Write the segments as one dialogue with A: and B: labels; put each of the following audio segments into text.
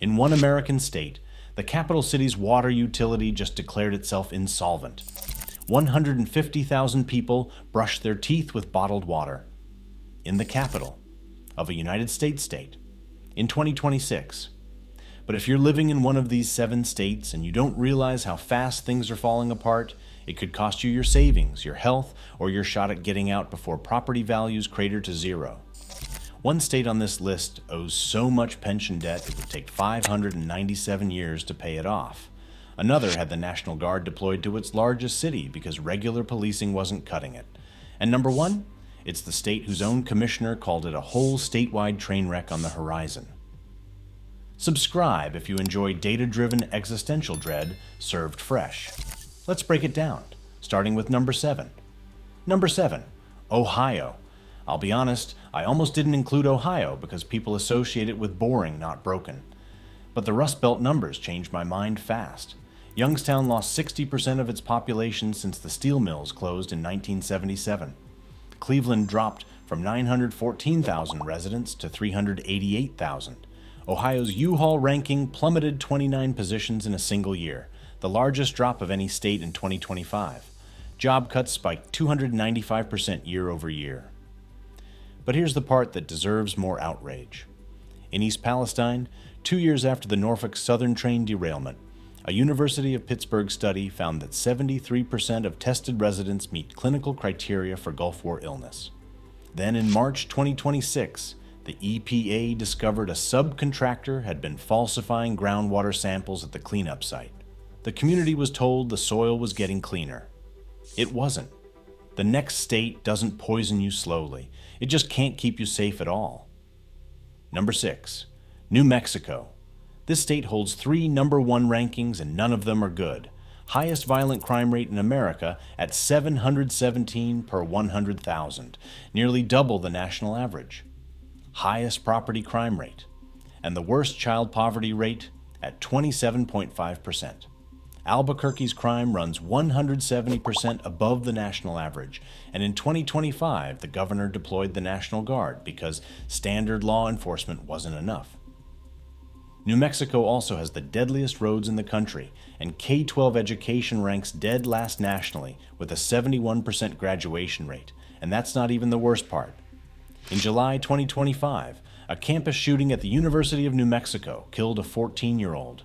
A: In one American state, the capital city's water utility just declared itself insolvent. 150,000 people brushed their teeth with bottled water. In the capital of a United States state in 2026. But if you're living in one of these 7 states and you don't realize how fast things are falling apart, it could cost you your savings, your health, or your shot at getting out before property values crater to zero. One state on this list owes so much pension debt it would take 597 years to pay it off. Another had the National Guard deployed to its largest city because regular policing wasn't cutting it. And number 1? It's the state whose own commissioner called it a whole statewide train wreck on the horizon. Subscribe if you enjoy data-driven existential dread served fresh. Let's break it down, starting with number 7. Number 7, Ohio. I'll be honest, I almost didn't include Ohio because people associate it with boring, not broken. But the Rust Belt numbers changed my mind fast. Youngstown lost 60% of its population since the steel mills closed in 1977. Cleveland dropped from 914,000 residents to 388,000. Ohio's U-Haul ranking plummeted 29 positions in a single year, the largest drop of any state in 2025. Job cuts spiked 295% year over year. But here's the part that deserves more outrage. In East Palestine, 2 years after the Norfolk Southern train derailment, a University of Pittsburgh study found that 73% of tested residents meet clinical criteria for Gulf War illness. Then in March 2026, the EPA discovered a subcontractor had been falsifying groundwater samples at the cleanup site. The community was told the soil was getting cleaner. It wasn't. The next state doesn't poison you slowly. It just can't keep you safe at all. Number 6, New Mexico. This state holds 3 number 1 rankings and none of them are good. Highest violent crime rate in America at 717 per 100,000, nearly double the national average. Highest property crime rate, and the worst child poverty rate at 27.5%. Albuquerque's crime runs 170% above the national average, and in 2025, the governor deployed the National Guard because standard law enforcement wasn't enough. New Mexico also has the deadliest roads in the country, and K-12 education ranks dead last nationally with a 71% graduation rate, and that's not even the worst part. In July 2025, a campus shooting at the University of New Mexico killed a 14-year-old.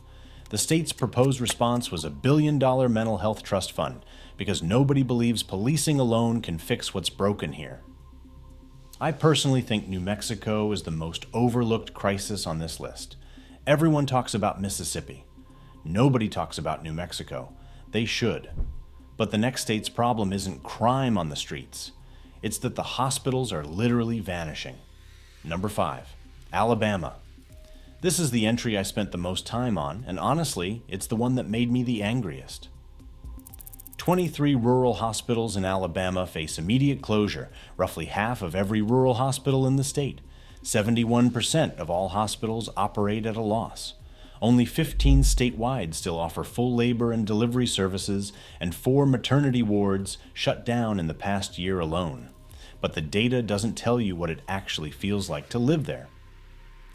A: The state's proposed response was a $1 billion mental health trust fund because nobody believes policing alone can fix what's broken here. I personally think New Mexico is the most overlooked crisis on this list. Everyone talks about Mississippi. Nobody talks about New Mexico. They should. But the next state's problem isn't crime on the streets. It's that the hospitals are literally vanishing. Number 5, Alabama. This is the entry I spent the most time on, and honestly, it's the one that made me the angriest. 23 rural hospitals in Alabama face immediate closure, roughly half of every rural hospital in the state. 71% of all hospitals operate at a loss. Only 15 statewide still offer full labor and delivery services, and 4 maternity wards shut down in the past year alone. But the data doesn't tell you what it actually feels like to live there.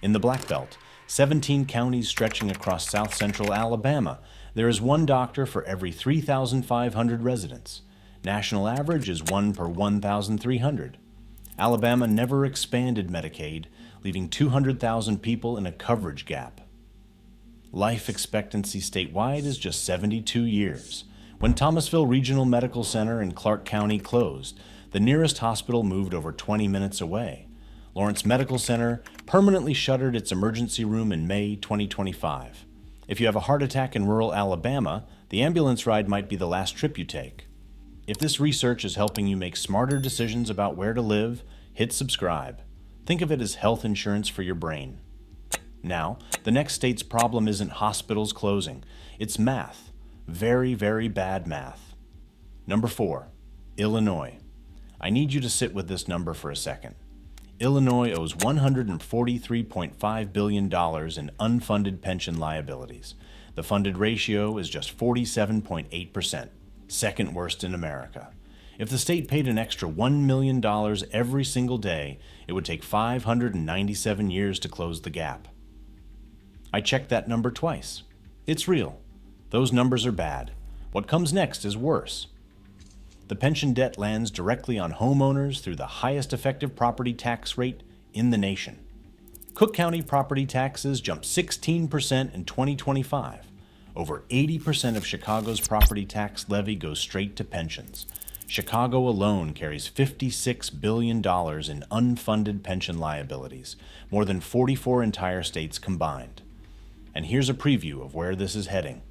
A: In the Black Belt, 17 counties stretching across south-central Alabama, there is 1 doctor for every 3,500 residents. National average is 1 per 1,300. Alabama never expanded Medicaid, leaving 200,000 people in a coverage gap. Life expectancy statewide is just 72 years. When Thomasville Regional Medical Center in Clark County closed, the nearest hospital moved over 20 minutes away. Lawrence Medical Center permanently shuttered its emergency room in May 2025. If you have a heart attack in rural Alabama, the ambulance ride might be the last trip you take. If this research is helping you make smarter decisions about where to live, hit subscribe. Think of it as health insurance for your brain. Now, the next state's problem isn't hospitals closing. It's math. Very, very bad math. Number 4, Illinois. I need you to sit with this number for a second. Illinois owes $143.5 billion in unfunded pension liabilities. The funded ratio is just 47.8%, second worst in America. If the state paid an extra $1 million every single day, it would take 597 years to close the gap. I checked that number twice. It's real. Those numbers are bad. What comes next is worse. The pension debt lands directly on homeowners through the highest effective property tax rate in the nation. Cook County property taxes jumped 16% in 2025. Over 80% of Chicago's property tax levy goes straight to pensions. Chicago alone carries $56 billion in unfunded pension liabilities, more than 44 entire states combined. And here's a preview of where this is heading.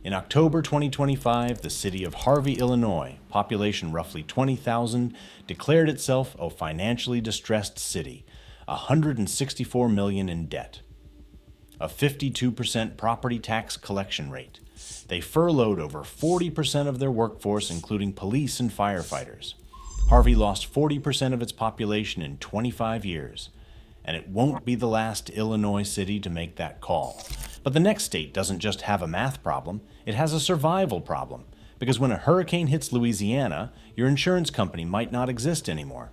A: In October 2025, the city of Harvey, Illinois, population roughly 20,000, declared itself a financially distressed city, $164 million in debt. A 52% property tax collection rate. They furloughed over 40% of their workforce, including police and firefighters. Harvey lost 40% of its population in 25 years, and it won't be the last Illinois city to make that call. But the next state doesn't just have a math problem, it has a survival problem, because when a hurricane hits Louisiana, your insurance company might not exist anymore.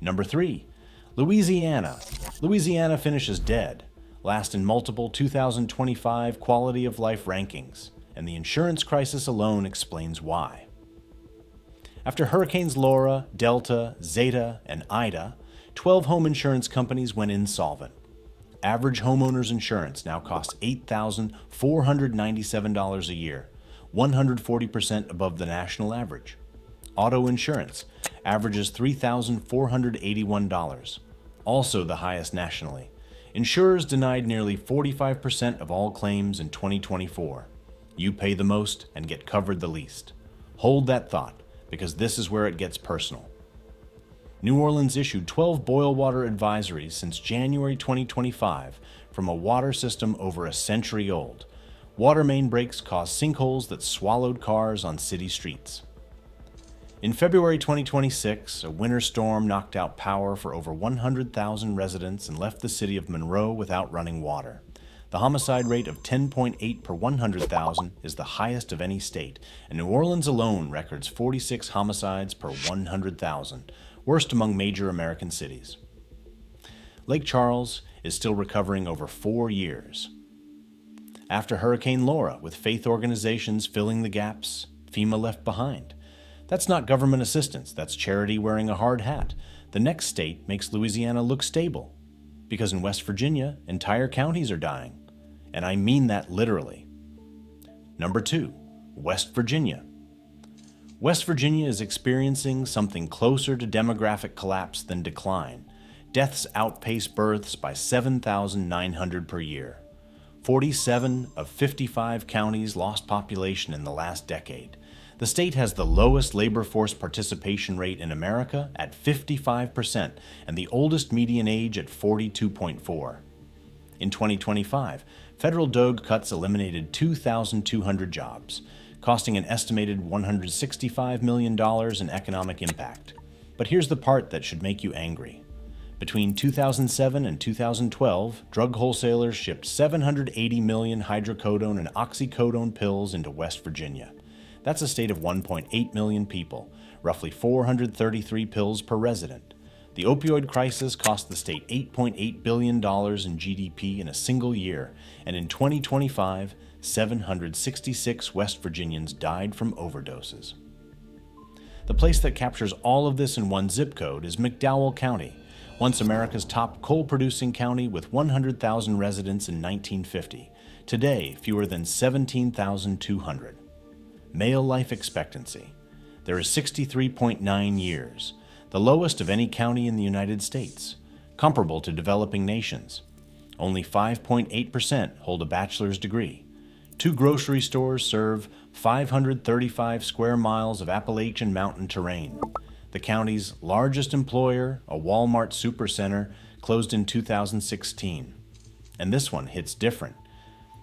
A: Number 3, Louisiana. Louisiana finishes dead, last in multiple 2025 quality of life rankings, and the insurance crisis alone explains why. After Hurricanes Laura, Delta, Zeta, and Ida, 12 home insurance companies went insolvent. Average homeowners insurance now costs $8,497 a year, 140% above the national average. Auto insurance averages $3,481, also the highest nationally. Insurers denied nearly 45% of all claims in 2024. You pay the most and get covered the least. Hold that thought, because this is where it gets personal. New Orleans issued 12 boil water advisories since January 2025 from a water system over a century old. Water main breaks caused sinkholes that swallowed cars on city streets. In February 2026, a winter storm knocked out power for over 100,000 residents and left the city of Monroe without running water. The homicide rate of 10.8 per 100,000 is the highest of any state, and New Orleans alone records 46 homicides per 100,000, worst among major American cities. Lake Charles is still recovering over 4 years. After Hurricane Laura, with faith organizations filling the gaps FEMA left behind. That's not government assistance, that's charity wearing a hard hat. The next state makes Louisiana look stable, because in West Virginia, entire counties are dying. And I mean that literally. Number 2, West Virginia. West Virginia is experiencing something closer to demographic collapse than decline. Deaths outpace births by 7,900 per year. 47 of 55 counties lost population in the last decade. The state has the lowest labor force participation rate in America at 55% and the oldest median age at 42.4. In 2025, federal DOGE cuts eliminated 2,200 jobs, costing an estimated $165 million in economic impact. But here's the part that should make you angry. Between 2007 and 2012, drug wholesalers shipped 780 million hydrocodone and oxycodone pills into West Virginia. That's a state of 1.8 million people, roughly 433 pills per resident. The opioid crisis cost the state $8.8 billion in GDP in a single year, and in 2025, 766 West Virginians died from overdoses. The place that captures all of this in one zip code is McDowell County, once America's top coal-producing county with 100,000 residents in 1950. Today, fewer than 17,200. Male life expectancy. There is 63.9 years, the lowest of any county in the United States, comparable to developing nations. Only 5.8% hold a bachelor's degree. 2 grocery stores serve 535 square miles of Appalachian mountain terrain. The county's largest employer, a Walmart supercenter, closed in 2016. And this one hits different,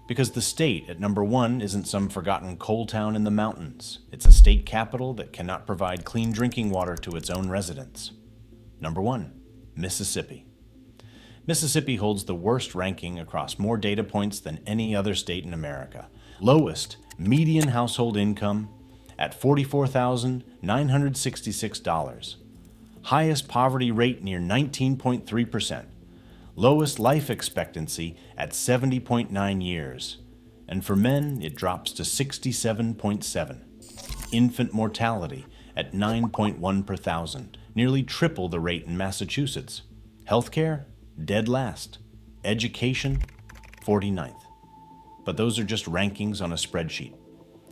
A: because the state at number 1 isn't some forgotten coal town in the mountains. It's a state capital that cannot provide clean drinking water to its own residents. Number 1, Mississippi. Mississippi holds the worst ranking across more data points than any other state in America. Lowest median household income at $44,966. Highest poverty rate near 19.3%. Lowest life expectancy at 70.9 years. And for men, it drops to 67.7. Infant mortality at 9.1 per thousand, nearly triple the rate in Massachusetts. Healthcare, dead last. Education, 49th. But those are just rankings on a spreadsheet.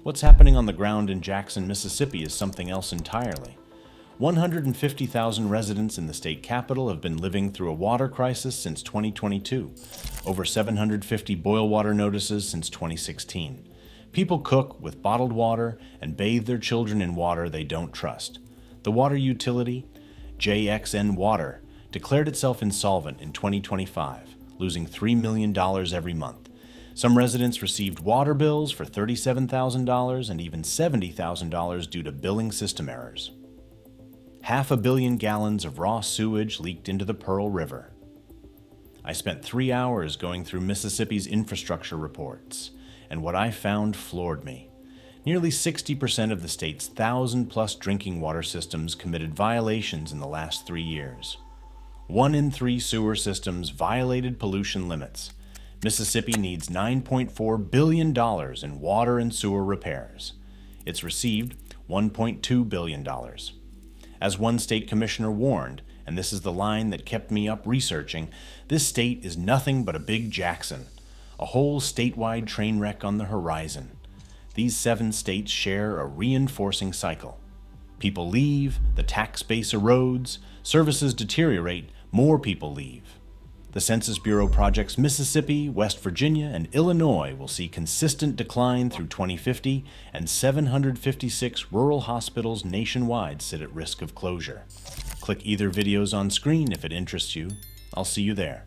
A: What's happening on the ground in Jackson, Mississippi is something else entirely. 150,000 residents in the state capital have been living through a water crisis since 2022. Over 750 boil water notices since 2016. People cook with bottled water and bathe their children in water they don't trust. The water utility, JXN Water, declared itself insolvent in 2025, losing $3 million every month. Some residents received water bills for $37,000 and even $70,000 due to billing system errors. 500 million gallons of raw sewage leaked into the Pearl River. I spent 3 hours going through Mississippi's infrastructure reports, and what I found floored me. Nearly 60% of the state's 1,000-plus drinking water systems committed violations in the last 3 years. 1 in 3 sewer systems violated pollution limits. Mississippi needs $9.4 billion in water and sewer repairs. It's received $1.2 billion. As one state commissioner warned, and this is the line that kept me up researching, this state is nothing but a big Jackson, a whole statewide train wreck on the horizon. These 7 states share a reinforcing cycle. People leave, the tax base erodes, services deteriorate, more people leave. The Census Bureau projects Mississippi, West Virginia, and Illinois will see consistent decline through 2050, and 756 rural hospitals nationwide sit at risk of closure. Click either videos on screen if it interests you. I'll see you there.